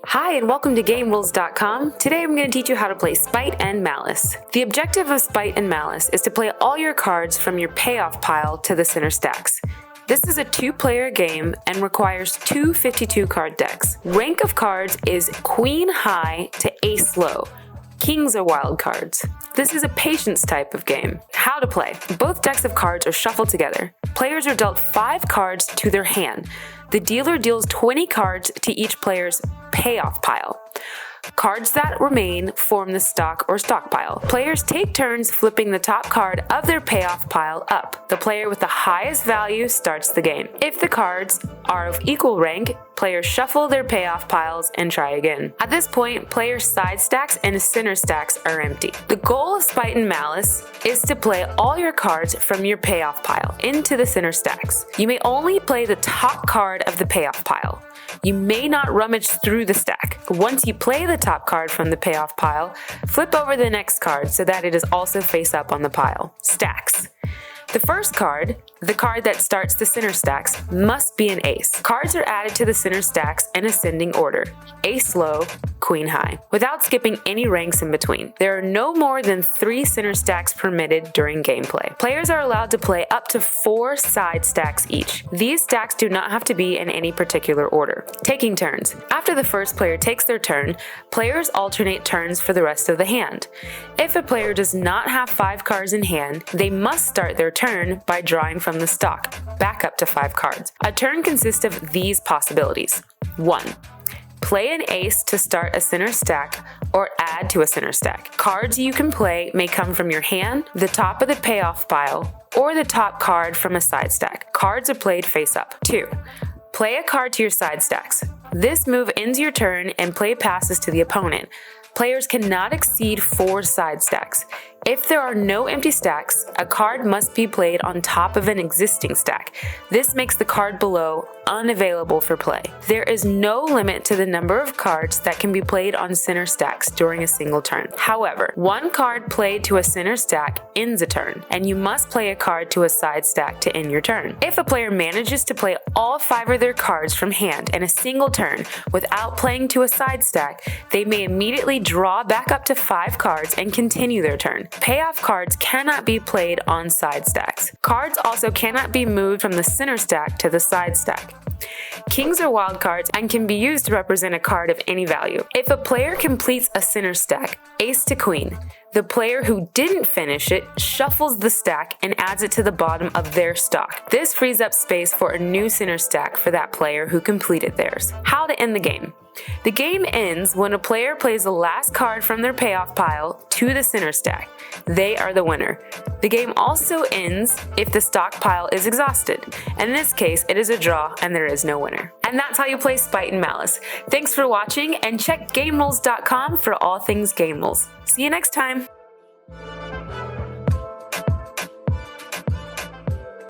Hi and welcome to GameRules.com. Today I'm going to teach you how to play Spite and Malice. The objective of Spite and Malice is to play all your cards from your payoff pile to the center stacks. This is a two-player game and requires two 52-card decks. Rank of cards is Queen High to Ace Low. Kings are wild cards. This is a patience type of game. How to play. Both decks of cards are shuffled together. Players are dealt 5 cards to their hand. The dealer deals 20 cards to each player's payoff pile. Cards that remain form the stock or stockpile. Players take turns flipping the top card of their payoff pile up. The player with the highest value starts the game. If the cards are of equal rank, players shuffle their payoff piles and try again. At this point, players' side stacks and center stacks are empty. The goal of Spite and Malice is to play all your cards from your payoff pile into the center stacks. You may only play the top card of the payoff pile. You may not rummage through the stack. Once you play the top card from the payoff pile, flip over the next card so that it is also face up on the pile. Stacks. The first card, the card that starts the center stacks, must be an ace. Cards are added to the center stacks in ascending order. Ace low, queen high, without skipping any ranks in between. There are no more than 3 center stacks permitted during gameplay. Players are allowed to play up to 4 side stacks each. These stacks do not have to be in any particular order. Taking turns. After the first player takes their turn, players alternate turns for the rest of the hand. If a player does not have 5 cards in hand, they must start their turn by drawing from the stock, back up to 5 cards. A turn consists of these possibilities. 1. Play an ace to start a center stack or add to a center stack. Cards you can play may come from your hand, the top of the payoff pile, or the top card from a side stack. Cards are played face up. 2. Play a card to your side stacks. This move ends your turn and play passes to the opponent. Players cannot exceed 4 side stacks. If there are no empty stacks, a card must be played on top of an existing stack. This makes the card below unavailable for play. There is no limit to the number of cards that can be played on center stacks during a single turn. However, 1 card played to a center stack ends a turn, and you must play a card to a side stack to end your turn. If a player manages to play all 5 of their cards from hand in a single turn without playing to a side stack, they may immediately draw back up to 5 cards and continue their turn. Payoff cards cannot be played on side stacks. Cards also cannot be moved from the center stack to the side stack. Kings are wild cards and can be used to represent a card of any value. If a player completes a center stack, ace to queen, the player who didn't finish it shuffles the stack and adds it to the bottom of their stock. This frees up space for a new center stack for that player who completed theirs. How to end the game. The game ends when a player plays the last card from their payoff pile to the center stack. They are the winner. The game also ends if the stock pile is exhausted. In this case, it is a draw and there is no winner. And that's how you play Spite and Malice. Thanks for watching and check GameRules.com for all things game rules. See you next time!